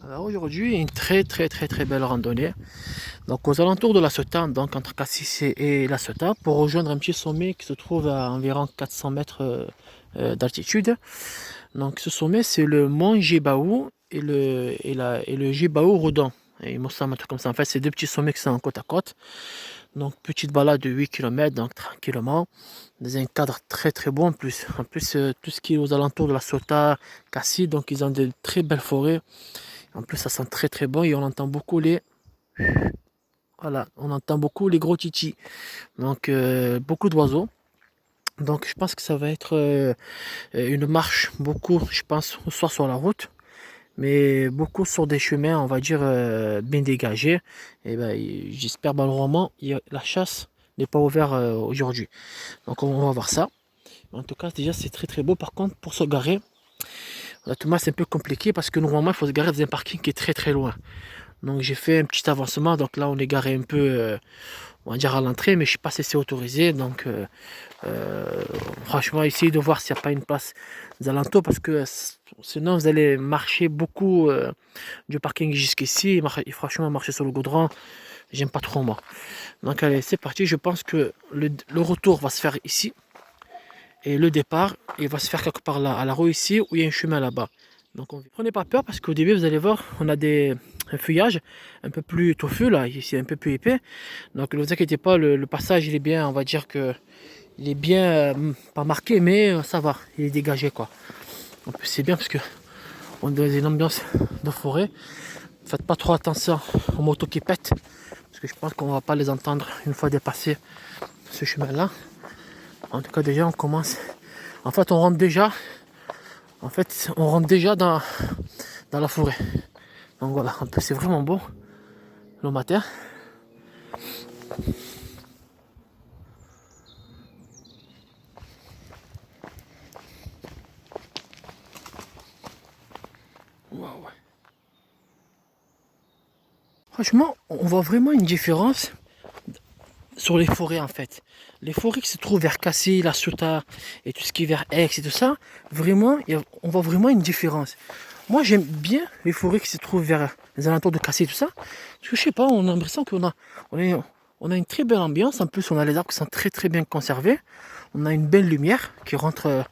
Alors aujourd'hui, une très belle randonnée. Donc aux alentours de la Ciotat, donc entre Cassis et la Ciotat, pour rejoindre un petit sommet qui se trouve à environ 400 mètres d'altitude. Donc ce sommet, c'est le mont Gébaou et le Gébaou Rodan. Et il me semble un truc comme ça. En fait, c'est deux petits sommets qui sont côte à côte. Donc petite balade de 8 km, donc tranquillement, dans un cadre très beau en plus. En plus, tout ce qui est aux alentours de la Ciotat, Cassis, donc ils ont de très belles forêts. En plus, ça sent très bon et on entend beaucoup les, voilà, on entend beaucoup les gros titis. Donc, beaucoup d'oiseaux. Donc, je pense que ça va être une marche, beaucoup, je pense, soit sur la route, mais beaucoup sur des chemins, on va dire, bien dégagés. Et ben, j'espère malheureusement, la chasse n'est pas ouverte aujourd'hui. Donc, on va voir ça. En tout cas, déjà, c'est très beau. Par contre, pour se garer, honnêtement, c'est un peu compliqué parce que normalement, il faut se garer dans un parking qui est très loin. Donc j'ai fait un petit avancement, donc là on est garé un peu, on va dire à l'entrée, mais je ne sais pas si c'est autorisé. Donc franchement, essayez de voir s'il n'y a pas une place aux alentours, parce que sinon vous allez marcher beaucoup du parking jusqu'ici, et franchement marcher sur le goudron, j'aime pas trop moi. Donc allez, c'est parti, je pense que le retour va se faire ici, et le départ, il va se faire quelque part là, à la rue ici, où il y a un chemin là-bas. Donc prenez pas peur, parce qu'au début vous allez voir, on a un feuillage un peu plus touffu là, ici un peu plus épais. Donc ne vous inquiétez pas, le passage il est bien, on va dire que il est bien, pas marqué, mais ça va, il est dégagé quoi. En plus c'est bien parce que on est dans une ambiance de forêt. Faites pas trop attention aux motos qui pètent, parce que je pense qu'on va pas les entendre une fois dépassé ce chemin là. En tout cas déjà on commence, en fait on rentre déjà dans la forêt. Donc voilà, en plus c'est vraiment beau le matin. Wow. Franchement, on voit vraiment une différence sur les forêts en fait. Les forêts qui se trouvent vers Cassis, la Ciotat et tout ce qui est vers Aix et tout ça, vraiment, on voit vraiment une différence. Moi j'aime bien les forêts qui se trouvent vers les alentours de Cassis et tout ça, parce que je sais pas, on a l'impression on a une très belle ambiance. En plus on a les arbres qui sont très bien conservés, on a une belle lumière qui rentre.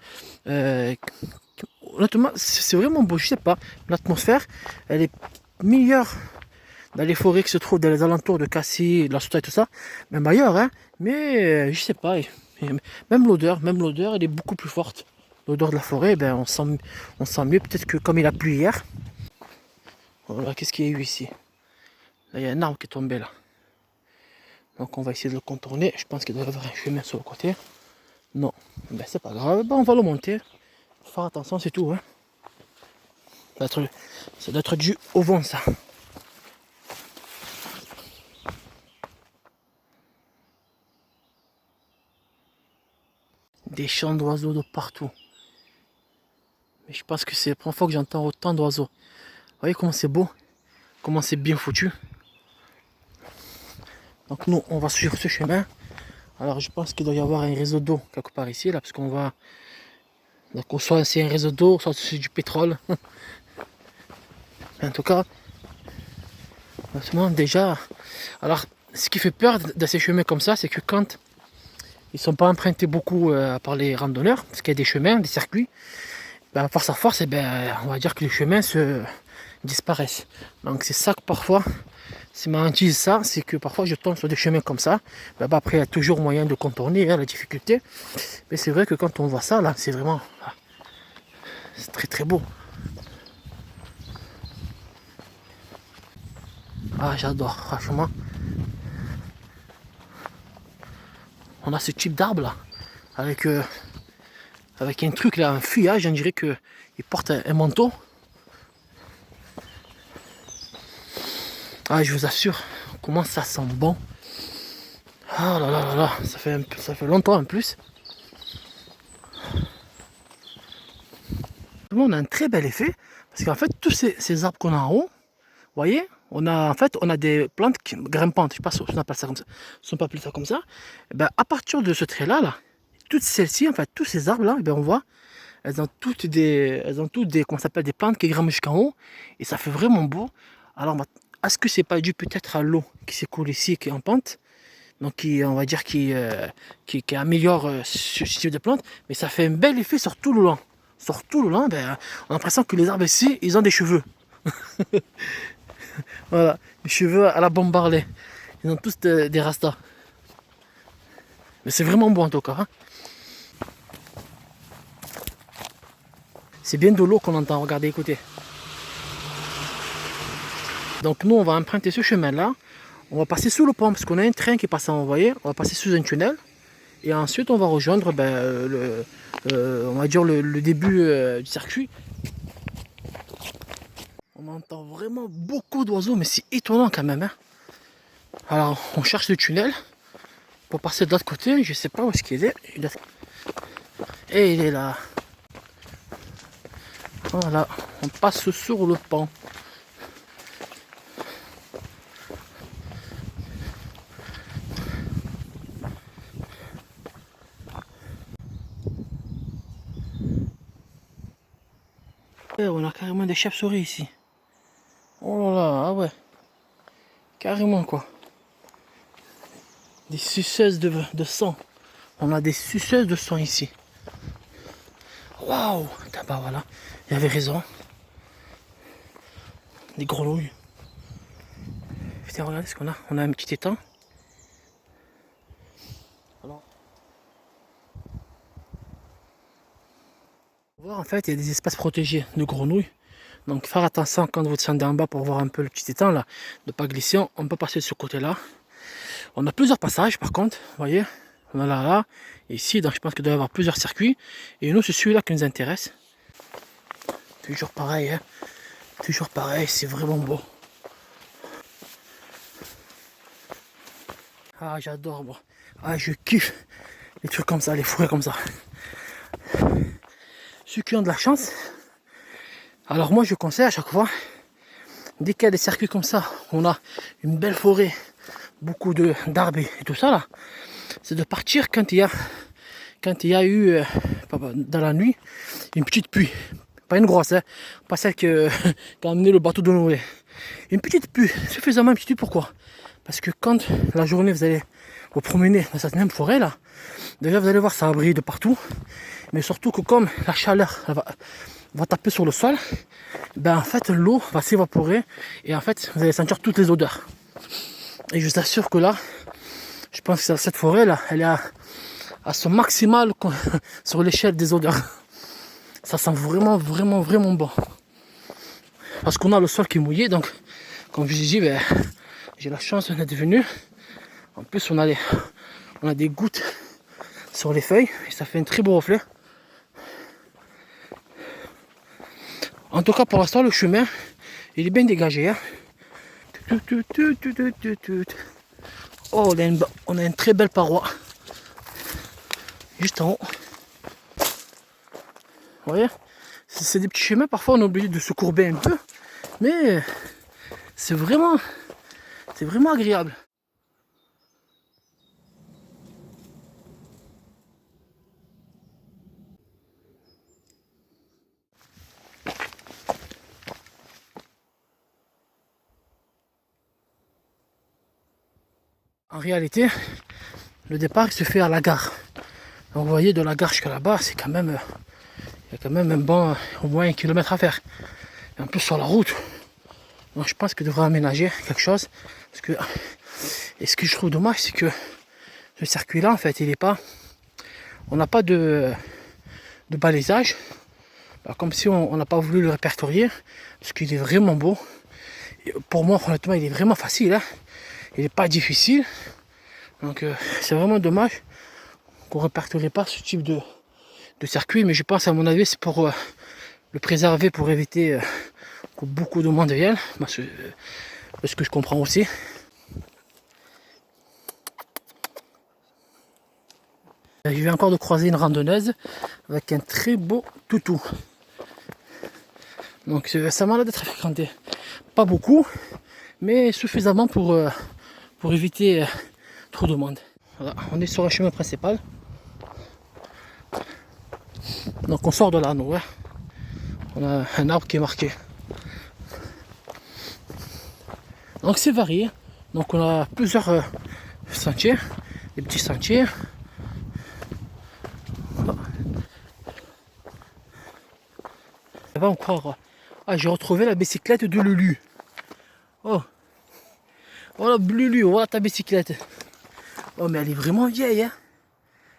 Honnêtement, c'est vraiment beau, je sais pas, l'atmosphère, elle est meilleure dans les forêts qui se trouvent dans les alentours de Cassis, la Ciotat et tout ça, même ailleurs, hein. Mais je sais pas, même l'odeur, elle est beaucoup plus forte. L'odeur de la forêt, ben, on sent mieux. Peut-être que comme il a plu hier. Voilà, qu'est-ce qu'il y a eu ici? Là, il y a un arbre qui est tombé là. Donc on va essayer de le contourner. Je pense qu'il doit y avoir un chemin sur le côté. Non, ben c'est pas grave, ben, on va le monter. Faut faire attention, c'est tout, hein. Ça doit être dû au vent, ça. Des chants d'oiseaux de partout. Mais je pense que c'est la première fois que j'entends autant d'oiseaux. Vous voyez comment c'est beau, comment c'est bien foutu. Donc nous, on va suivre ce chemin. Alors je pense qu'il doit y avoir un réseau d'eau quelque part ici, là, parce qu'on va... Donc soit c'est un réseau d'eau, soit c'est du pétrole. En tout cas, déjà... Alors, ce qui fait peur de ces chemins comme ça, c'est que quand ils ne sont pas empruntés beaucoup par les randonneurs, parce qu'il y a des chemins, des circuits, ben, force à force, eh ben, on va dire que les chemins disparaissent. Donc c'est ça que parfois, si ma hantise ça, c'est que parfois je tombe sur des chemins comme ça. Ben, après, il y a toujours moyen de contourner, hein, la difficulté. Mais c'est vrai que quand on voit ça, là, c'est vraiment... C'est très beau. Ah, j'adore, franchement. On a ce type d'arbre là, avec un truc là, un feuillage, on dirait qu'il porte un manteau. Ah, je vous assure, comment ça sent bon. Ah là, ça fait longtemps en plus. On a un très bel effet, parce qu'en fait, tous ces arbres qu'on a en haut, vous voyez, on a des plantes grimpantes, je sais pas si on appelle ça comme ça, si on peut appeler ça comme ça. Et ben, à partir de ce trait là, toutes celles-ci, en fait, tous ces arbres là, on voit, elles ont toutes des, comment ça s'appelle, des plantes qui grimpent jusqu'en haut. Et ça fait vraiment beau. Alors, est-ce que c'est pas dû peut-être à l'eau qui s'écoule ici, qui est en pente? Donc, on va dire, qui améliore ce type de plante. Mais ça fait un bel effet sur tout le long. Sur tout le long, ben, on a l'impression que les arbres ici, ils ont des cheveux. Voilà, les cheveux à la Bob Marley. Ils ont tous des rastas. Mais c'est vraiment beau en tout cas. Hein. C'est bien de l'eau qu'on entend. Regardez, écoutez. Donc nous, on va emprunter ce chemin-là. On va passer sous le pont parce qu'on a un train qui passe en envoyé. On va passer sous un tunnel. Et ensuite, on va rejoindre on va dire le début du circuit. On entend vraiment beaucoup d'oiseaux, mais c'est étonnant quand même. Hein. Alors, on cherche le tunnel pour passer de l'autre côté. Je sais pas où est-ce qu'il est. Et il est là. Voilà, on passe sur le pont. Et on a carrément des chauves-souris ici. Oh là là, ah ouais. Carrément quoi. Des suceuses de sang. On a des suceuses de sang ici. Waouh! Bah voilà, il avait raison. Des grenouilles. Putain, regardez ce qu'on a. On a un petit étang. Alors, voir en fait, il y a des espaces protégés de grenouilles. Donc faire attention quand vous descendez en bas pour voir un peu le petit étang là, de ne pas glisser. On peut passer de ce côté-là. On a plusieurs passages par contre, vous voyez. On a là, et ici, donc je pense qu'il doit y avoir plusieurs circuits. Et nous, c'est celui-là qui nous intéresse. Toujours pareil, hein. Toujours pareil, c'est vraiment beau. Ah, j'adore, moi. Ah, je kiffe les trucs comme ça, les forêts comme ça. Ceux qui ont de la chance, alors moi je conseille à chaque fois, dès qu'il y a des circuits comme ça, on a une belle forêt, beaucoup d'arbres et tout ça là, c'est de partir quand il y a eu dans la nuit une petite pluie, pas une grosse, hein, pas celle qui a amené le bateau de Noé, une petite pluie, suffisamment petite. Pourquoi? Parce que quand la journée vous allez vous promener dans cette même forêt là, déjà vous allez voir ça brille de partout, mais surtout que comme la chaleur va taper sur le sol, ben en fait l'eau va s'évaporer et en fait vous allez sentir toutes les odeurs. Et je vous assure que là, je pense que cette forêt là, elle est à son maximal sur l'échelle des odeurs. Ça sent vraiment, vraiment, vraiment bon. Parce qu'on a le sol qui est mouillé, donc comme je vous dis, ben, j'ai la chance d'être venu. En plus, on a des gouttes sur les feuilles et ça fait un très beau reflet. En tout cas, pour l'instant, le chemin, il est bien dégagé. Hein. Oh, on a une très belle paroi. Juste en haut. Vous voyez, c'est des petits chemins, parfois on est obligé de se courber un peu. Mais c'est vraiment agréable. En réalité, le départ il se fait à la gare. Donc vous voyez, de la gare jusqu'à là-bas, c'est quand même, il y a quand même un bon, au moins 1 kilomètre à faire. Et en plus sur la route, donc je pense qu'il devrait aménager quelque chose. Parce que, et ce que je trouve dommage, c'est que ce circuit-là, en fait, il est pas, on n'a pas de balisage. Alors, comme si on n'a pas voulu le répertorier, parce qu'il est vraiment beau. Et pour moi, honnêtement, il est vraiment facile. Hein. Il n'est pas difficile. Donc c'est vraiment dommage qu'on ne répertorie pas ce type de circuit. Mais je pense, à mon avis, c'est pour le préserver, pour éviter que beaucoup de monde vienne. Parce que je comprends aussi. Je viens encore de croiser une randonneuse avec un très beau toutou. Donc ça m'a l'air d'être fréquenté. Pas beaucoup, mais suffisamment pour éviter trop de monde. Voilà, on est sur un chemin principal. Donc on sort de l'anneau, hein. On a un arbre qui est marqué. Donc c'est varié. Donc on a plusieurs sentiers, des petits sentiers. On va encore. Ah, j'ai retrouvé la bicyclette de Lulu. Oh, voilà Lulu, voilà ta bicyclette. Oh, mais elle est vraiment vieille, hein.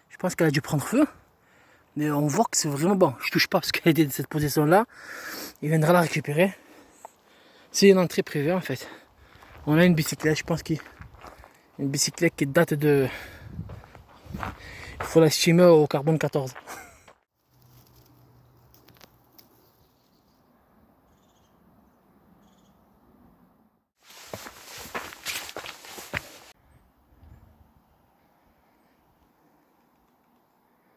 Je pense qu'elle a dû prendre feu. Mais on voit que c'est vraiment bon. Je touche pas parce qu'elle était dans cette position-là. Il viendra la récupérer. C'est une entrée privée en fait. On a une bicyclette, je pense qu'il une bicyclette qui date de. Il faut l'estimer au carbone 14.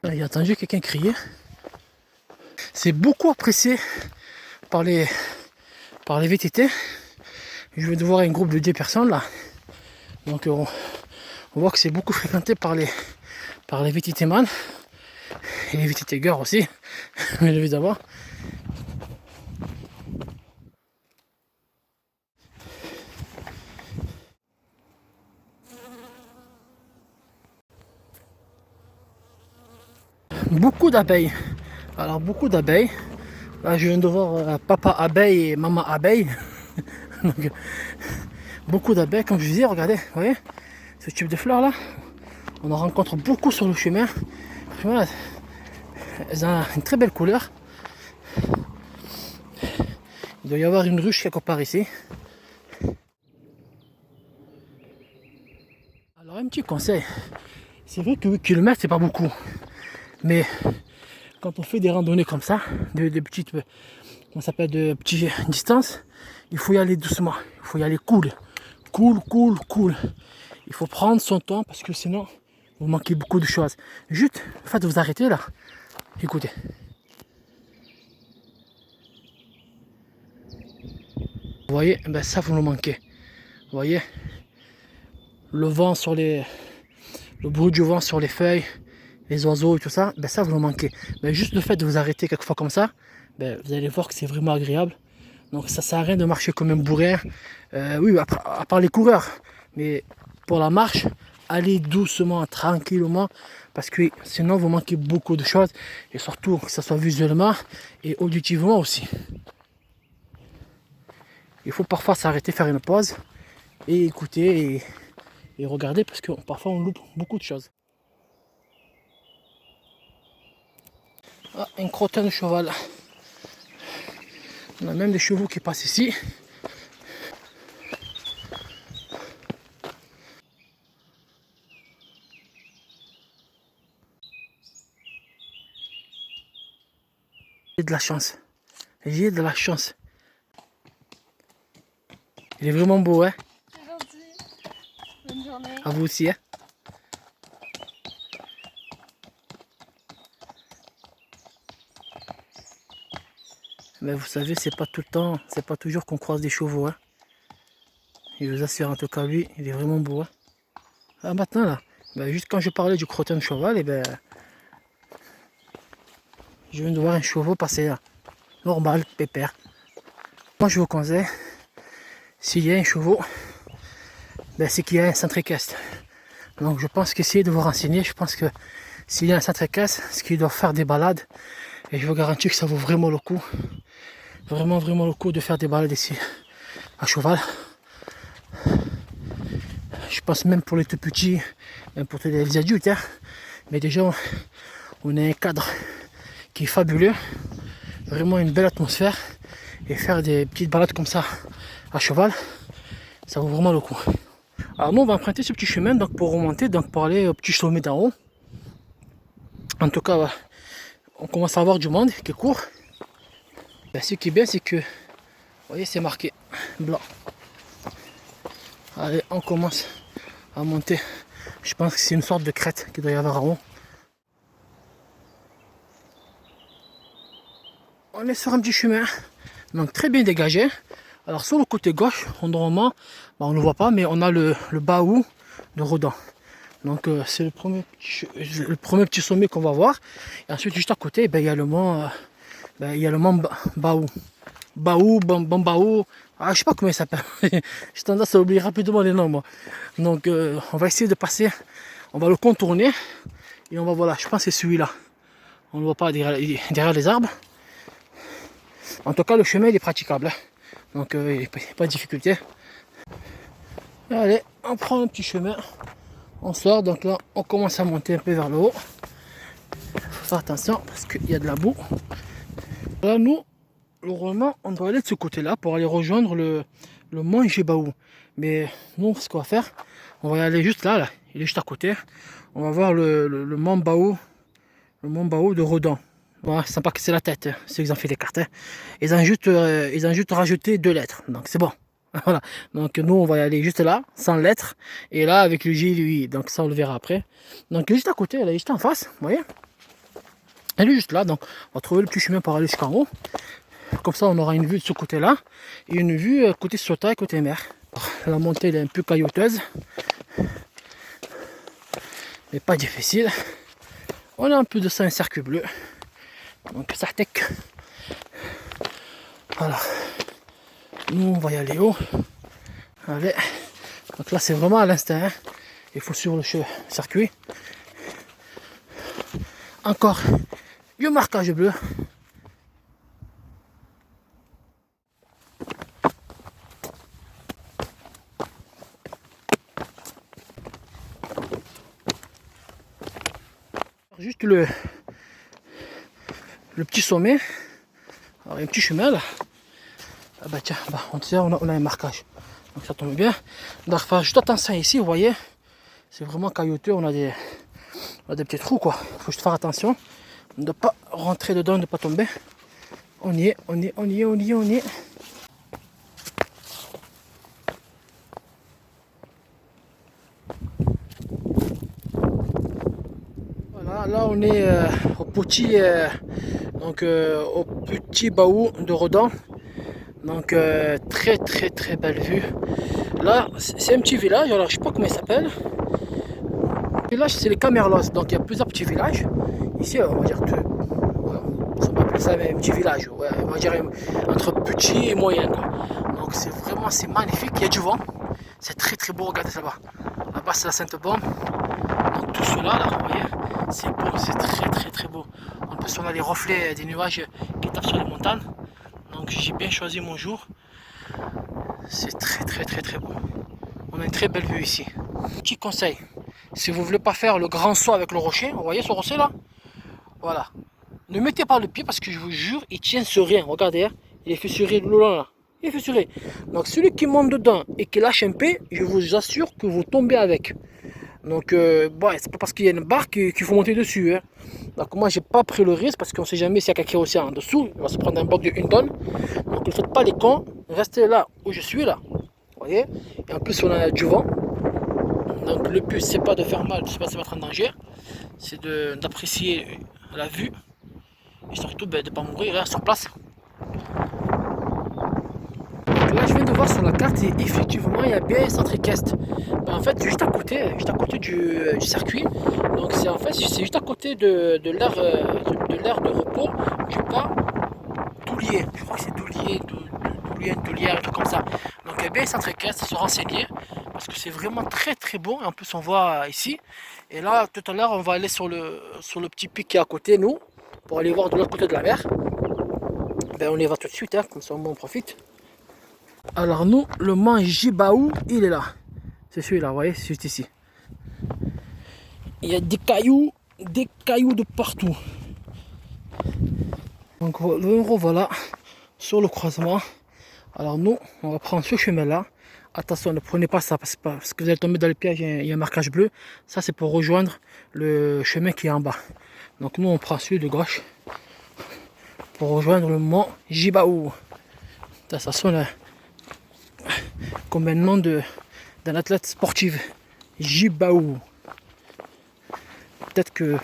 J'ai entendu quelqu'un crier. C'est beaucoup apprécié par les VTT. Je vais devoir un groupe de 10 personnes là. Donc on voit que c'est beaucoup fréquenté par les VTT man et les VTT girls aussi, bien évidemment. Beaucoup d'abeilles. Alors beaucoup d'abeilles. Là je viens de voir papa abeille et maman abeille. Donc, beaucoup d'abeilles, comme je disais, regardez, vous voyez, ce type de fleurs là, on en rencontre beaucoup sur le chemin. Vraiment, elles ont une très belle couleur. Il doit y avoir une ruche quelque part ici. Alors un petit conseil, c'est vrai que 8 km c'est pas beaucoup, mais quand on fait des randonnées comme ça, de petites, on s'appelle de petites distances, il faut y aller doucement, il faut y aller cool. Il faut prendre son temps parce que sinon vous manquez beaucoup de choses. Juste le fait de vous arrêter là, écoutez. Vous voyez, ben ça vous le manquez. Vous voyez, le vent sur le bruit du vent sur les feuilles, les oiseaux et tout ça, ben ça vous le manquez. Mais juste le fait de vous arrêter quelquefois comme ça, ben vous allez voir que c'est vraiment agréable. Donc ça sert à rien de marcher comme un bourrin. Oui, à part les coureurs. Mais pour la marche, allez doucement, tranquillement. Parce que sinon vous manquez beaucoup de choses. Et surtout que ce soit visuellement et auditivement aussi. Il faut parfois s'arrêter, faire une pause. Et écouter et regarder. Parce que parfois on loupe beaucoup de choses. Ah, un crottin de cheval. On a même des chevaux qui passent ici. J'ai de la chance. J'ai de la chance. Il est vraiment beau, hein? C'est gentil. Bonne journée. À vous aussi, hein? Mais vous savez, c'est pas tout le temps, c'est pas toujours qu'on croise des chevaux, hein? Et je vous assure, en tout cas, lui, il est vraiment beau, hein? Ah, maintenant, là, ben, juste quand je parlais du crottin de cheval, et ben, je viens de voir un chevaux passer là. Normal, pépère. Moi, je vous conseille, s'il y a un chevaux, ben, c'est qu'il y a un centre équestre. Donc, je pense qu'essayer de vous renseigner, je pense que s'il y a un centre équestre, c'est qu'il doit faire des balades. Et je vous garantis que ça vaut vraiment le coup. Vraiment le coup de faire des balades ici à cheval. Je pense même pour les tout petits, même pour les adultes, hein. Mais déjà on a un cadre qui est fabuleux, vraiment une belle atmosphère, et faire des petites balades comme ça à cheval, ça vaut vraiment le coup. Alors nous on va emprunter ce petit chemin donc pour remonter, donc pour aller au petit sommet d'en haut. En tout cas on commence à avoir du monde qui court. Ben, ce qui est bien c'est que, vous voyez, c'est marqué blanc. Allez, on commence à monter. Je pense que c'est une sorte de crête qu'il doit y avoir en haut. On est sur un petit chemin, donc très bien dégagé. Alors sur le côté gauche, normalement, on ne le voit pas, mais on a le baou de Rodin. Donc c'est le premier petit sommet qu'on va voir. Et ensuite juste à côté, ben, il y a le mont, Baou. Bambaou. Ah, je sais pas comment il s'appelle. J'ai tendance à oublier rapidement les noms moi. Donc on va essayer de passer, on va le contourner. Et on va voilà, je pense que c'est celui-là. On ne le voit pas derrière les arbres. En tout cas le chemin il est praticable. Hein. Donc il n'y a pas de difficulté. Allez, on prend un petit chemin. On sort, donc là on commence à monter un peu vers le haut. Il faut faire attention parce qu'il y a de la boue. Là nous, normalement on doit aller de ce côté-là pour aller rejoindre le mont Jibaou. Mais nous ce qu'on va faire, on va y aller juste là, il est juste à côté. On va voir le mont Baou, de Redon. Bon, c'est sympa que c'est la tête, hein. C'est qu'ils ont fait les cartes. Hein. Ils ont juste rajouté 2 lettres, donc c'est bon. Voilà. Donc nous on va y aller juste là, sans lettres, et là avec le J et le I. Donc ça on le verra après. Donc juste à côté, elle est juste en face, vous voyez. Elle est juste là, donc on va trouver le petit chemin pour aller jusqu'en haut. Comme ça on aura une vue de ce côté-là, et une vue côté Sota et côté mer. La montée elle est un peu caillouteuse, mais pas difficile. On a un peu de ça, un cercle bleu. Donc ça tech. Voilà. Nous on va y aller haut. Allez. Donc là c'est vraiment à l'instinct. Hein. Il faut sur le circuit. Encore le marquage bleu. Juste le petit sommet. Alors il y a un petit chemin là. Ah bah tiens, bah, on a un marquage. Donc ça tombe bien. Donc faire juste attention ici, vous voyez. C'est vraiment caillouteux, on a des petits trous quoi. Il faut juste faire attention de ne pas rentrer dedans, de ne pas tomber. On y est. Voilà, là on est au petit Baou de Redon. Donc très belle vue. Là c'est un petit village, alors je sais pas comment il s'appelle. Le village c'est les Camerlos, donc il y a plusieurs petits villages. Ici on va dire on va appeler ça un petit village, ouais, on va dire entre petit et moyen quoi. Donc c'est magnifique, il y a du vent. C'est très beau, regardez là-bas. Là-bas c'est la Sainte-Baume. Donc tout cela là, vous voyez, c'est beau, c'est très beau. En plus on a les reflets des nuages qui tapent sur les montagnes. Donc j'ai bien choisi mon jour. C'est très beau. On a une très belle vue ici. Petit conseil, si vous ne voulez pas faire le grand saut avec le rocher, vous voyez ce rocher là? Voilà. Ne mettez pas le pied parce que je vous jure, il tient sur rien. Regardez, hein, il est fissuré le long là. Il est fissuré. Donc celui qui monte dedans et qui lâche un peu, je vous assure que vous tombez avec. Donc bon, c'est pas parce qu'il y a une barre qu'il faut monter dessus. Hein. Donc moi j'ai pas pris le risque parce qu'on sait jamais s'il y a quelqu'un aussi en dessous. Il va se prendre un bloc de 1 tonne. Donc ne faites pas les cons. Restez là où je suis là. Vous voyez. Et en plus on a du vent. Donc le but c'est pas de faire mal, c'est pas de se mettre en danger. C'est d'apprécier la vue. Et surtout de ne pas mourir sur place. Donc là je viens de voir sur la carte et effectivement il y a bien un centre équestre. Ben, en fait juste à côté du circuit. Donc c'est juste à côté de l'aire de repos du pas Doulier. Je crois que c'est Doulier, un truc comme ça. Donc il y a bien un centre équestre, se renseigner. Parce que c'est vraiment très beau. Et en plus on voit ici. Et là tout à l'heure on va aller sur le petit pic qui est à côté nous. Pour aller voir de l'autre côté de la mer. Ben on y va tout de suite, hein, comme ça on en profite. Alors nous, le mont Jibaou, il est là. C'est celui-là, vous voyez, c'est juste ici. Il y a des cailloux de partout. Donc voilà, sur le croisement. Alors nous, on va prendre ce chemin-là. Attention, ne prenez pas ça parce que vous allez tomber dans le piège, il y a un marquage bleu. Ça c'est pour rejoindre le chemin qui est en bas. Donc nous on prend celui de gauche pour rejoindre le mont Jibaou. Ça sonne comme un nom d'un athlète sportif. Jibaou. Peut-être que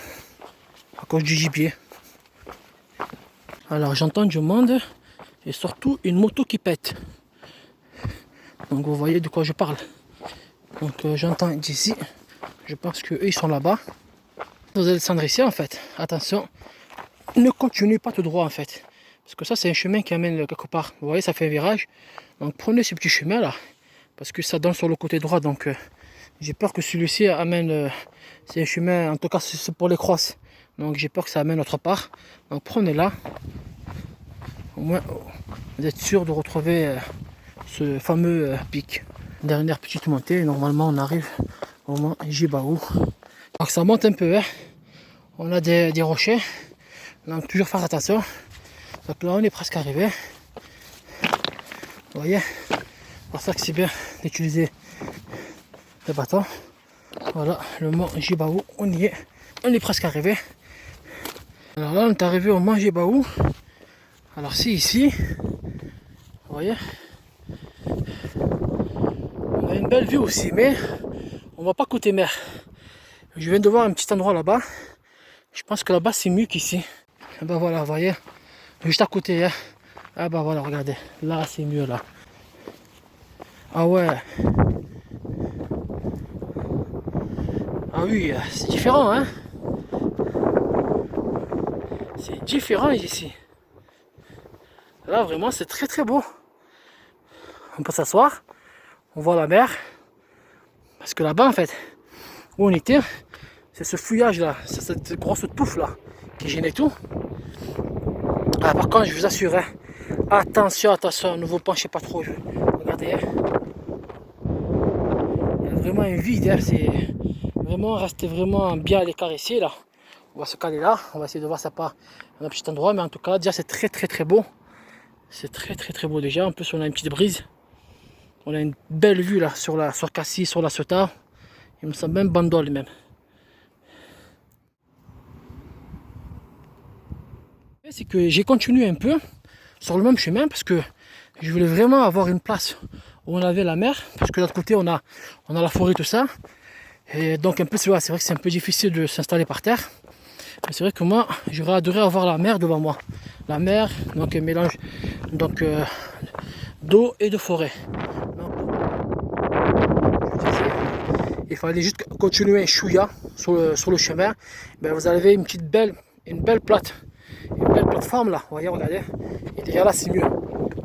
à cause du gibier. Alors j'entends du monde et surtout une moto qui pète. Donc vous voyez de quoi je parle. Donc j'entends d'ici Je pense qu'eux ils sont là-bas. Vous allez descendre ici en fait. Attention, ne continuez pas tout droit en fait. Parce que ça c'est un chemin qui amène quelque part. Vous voyez, ça fait un virage. Donc prenez ce petit chemin là. Parce que ça donne sur le côté droit. Donc j'ai peur que celui-ci amène... c'est un chemin, en tout cas c'est pour les crosses. Donc j'ai peur que ça amène autre part. Donc prenez-la. Au moins vous êtes sûr de retrouver ce fameux pic. Dernière petite montée. Normalement on arrive au mont Jibaou. Donc ça monte un peu. Hein. On a des rochers. Donc toujours faire attention. Donc là on est presque arrivé. Vous voyez, c'est pour ça que c'est bien d'utiliser le bâton. Voilà, le mont Jibaou, on y est. On est presque arrivé. Alors là on est arrivé au mont Jibaou. Alors c'est ici. Vous voyez. On a une belle vue aussi, mais on va pas côté mer. Je viens de voir un petit endroit là-bas. Je pense que là-bas c'est mieux qu'ici. Et ben voilà, vous voyez, juste à côté. Hein. Ah bah voilà, regardez, là c'est mieux là. Ah ouais. Ah oui, c'est différent, hein. C'est différent ici. Là vraiment c'est très très beau. On peut s'asseoir, on voit la mer. Parce que là-bas en fait, où on était, c'est ce fouillage là, c'est cette grosse touffe là qui gênait tout. Ah, par contre je vous assure, hein, attention, attention, ne vous penchez pas trop. Regardez, hein. Il y a vraiment un vide, hein, c'est vraiment rester vraiment bien à l'écart ici là. On va se caler là, on va essayer de voir ça pas un petit endroit, mais en tout cas déjà c'est très très très beau. C'est très très très beau déjà. En plus on a une petite brise. On a une belle vue là sur Cassis, sur la Ceuta. Il me semble même Bandol même. C'est que j'ai continué un peu sur le même chemin parce que je voulais vraiment avoir une place où on avait la mer, parce que de l'autre côté on a la forêt, tout ça. Et donc un peu c'est vrai que c'est un peu difficile de s'installer par terre. Mais c'est vrai que moi j'aurais adoré avoir la mer devant moi. La mer, donc un mélange donc d'eau et de forêt. Donc, il fallait juste continuer un chouïa sur le chemin. Ben, vous avez une belle plateforme là, vous voyez, regardez. Et déjà là c'est mieux.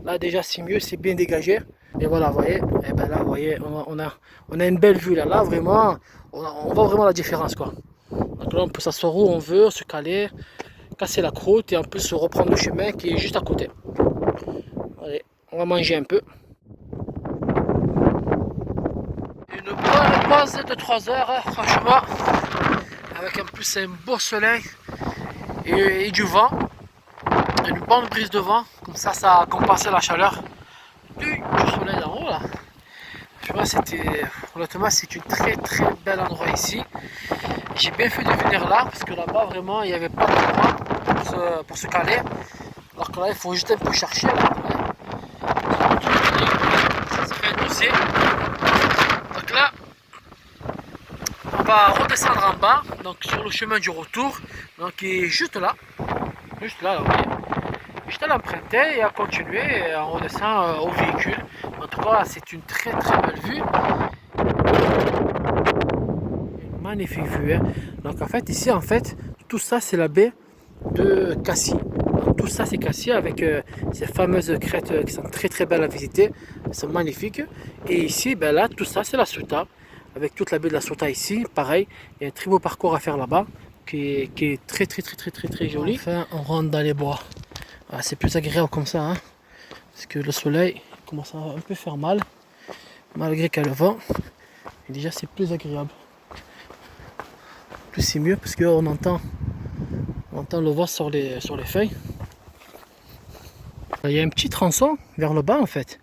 Là déjà c'est mieux, c'est bien dégagé. Et voilà, vous voyez, et ben là vous voyez, on a une belle vue là. Là vraiment, on voit vraiment la différence quoi. Donc là on peut s'asseoir où on veut, se caler, casser la croûte et en plus se reprendre le chemin qui est juste à côté. Allez, on va manger un peu. Une bonne pause de 3 heures, hein, franchement, avec en plus un beau soleil et du vent, une bonne brise de vent, comme ça a compensé la chaleur du soleil d'en haut là. Honnêtement c'est un très très bel endroit ici. J'ai bien fait de venir là parce que là-bas vraiment il n'y avait pas d'endroit pour se caler. Alors que là il faut juste un peu chercher là. Ça serait un dossier. Donc là on va redescendre en bas, donc sur le chemin du retour, donc qui est juste là, vous voyez. Juste à l'emprunter et à continuer et on redescend au véhicule. En tout cas c'est une très très belle vue. Une magnifique vue, hein. Donc en fait ici en fait tout ça c'est la baie de Cassis. Donc, tout ça c'est Cassis avec ces fameuses crêtes qui sont très très belles à visiter. Elles sont magnifiques. Et ici ben là tout ça c'est la Ceuta. Avec toute la baie de la Ceuta ici, pareil, il y a un très beau parcours à faire là-bas qui est très joli. Enfin on rentre dans les bois. Ah, c'est plus agréable comme ça, hein, parce que le soleil commence à un peu faire mal, malgré qu'il y a le vent. Et déjà c'est plus agréable. Plus c'est mieux parce qu'on entend le vent sur les feuilles. Il y a un petit tronçon vers le bas en fait.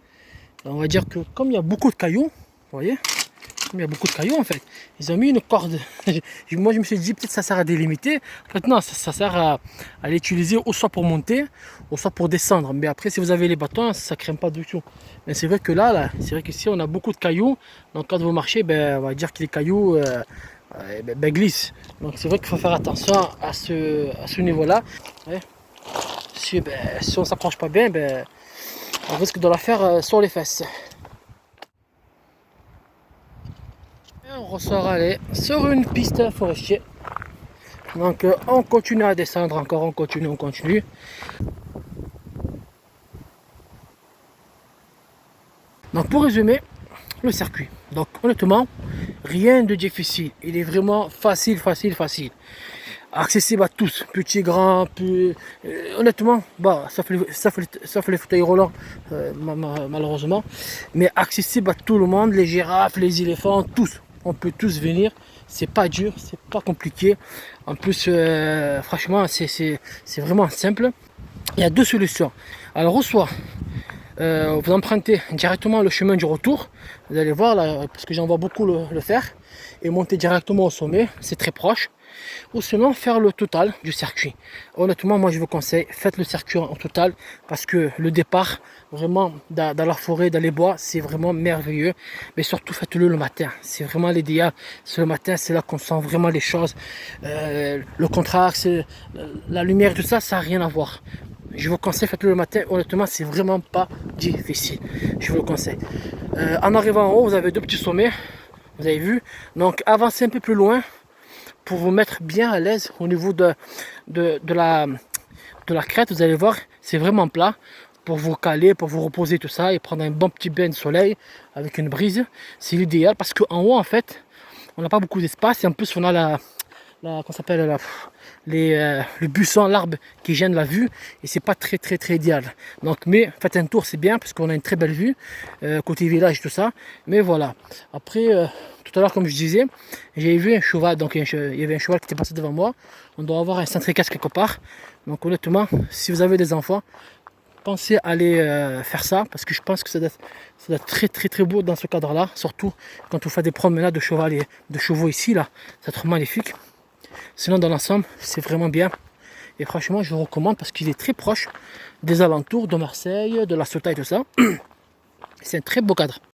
On va dire que comme il y a beaucoup de cailloux, vous voyez, comme il y a beaucoup de cailloux en fait, ils ont mis une corde. Moi je me suis dit peut-être ça sert à délimiter. En fait non, ça sert à l'utiliser ou soit pour monter ou soit pour descendre. Mais après si vous avez les bâtons, ça ne craint pas du tout. Mais c'est vrai que là c'est vrai qu'ici on a beaucoup de cailloux. Donc quand vous marchez, ben, on va dire que les cailloux glissent. Donc c'est vrai qu'il faut faire attention à ce niveau-là. Ouais. Si on ne s'accroche pas bien, ben, on risque de la faire sur les fesses. Et on Bonsoir, allez, sur une piste forestière. Donc on continue à descendre encore, on continue. Donc pour résumer, le circuit. Donc honnêtement, rien de difficile. Il est vraiment facile. Accessible à tous, petits, grands, honnêtement, bah, sauf les fauteuils roulants, malheureusement. Mais accessible à tout le monde, les girafes, les éléphants, tous. On peut tous venir. C'est pas dur, c'est pas compliqué. En plus, franchement, c'est vraiment simple. Il y a deux solutions. Alors, soit vous empruntez directement le chemin du retour, vous allez voir là, parce que j'en vois beaucoup le faire, et monter directement au sommet, c'est très proche. Ou sinon faire le total du circuit. Honnêtement, moi je vous conseille, faites le circuit en total, parce que le départ vraiment dans la forêt, dans les bois, c'est vraiment merveilleux. Mais surtout faites-le le matin, c'est vraiment l'idéal. C'est le matin, c'est là qu'on sent vraiment les choses. Le contraste, la lumière, tout ça, ça n'a rien à voir. Je vous conseille, faites-le le matin. Honnêtement, c'est vraiment pas difficile. Je vous le conseille. En arrivant en haut, vous avez deux petits sommets. Vous avez vu. Donc, avancez un peu plus loin pour vous mettre bien à l'aise au niveau de la crête. Vous allez voir, c'est vraiment plat. Pour vous caler, pour vous reposer, tout ça. Et prendre un bon petit bain de soleil avec une brise. C'est l'idéal parce qu'en haut, en fait, on n'a pas beaucoup d'espace. Et en plus, on a qu'on s'appelle le buisson, l'arbre qui gêne la vue, et c'est pas très idéal. Donc mais faites un tour, c'est bien parce qu'on a une très belle vue côté village, tout ça. Mais voilà, après tout à l'heure, comme je disais, j'ai vu un cheval. Donc il y avait un cheval qui était passé devant moi. On doit avoir un cintricasque quelque part. Donc honnêtement, si vous avez des enfants, pensez à aller faire ça, parce que je pense que ça doit être très beau dans ce cadre là, surtout quand vous faites des promenades de cheval et de chevaux ici là, ça va être magnifique. Sinon, dans l'ensemble, c'est vraiment bien. Et franchement, je vous recommande parce qu'il est très proche des alentours de Marseille, de La Ciotat et tout ça. C'est un très beau cadre.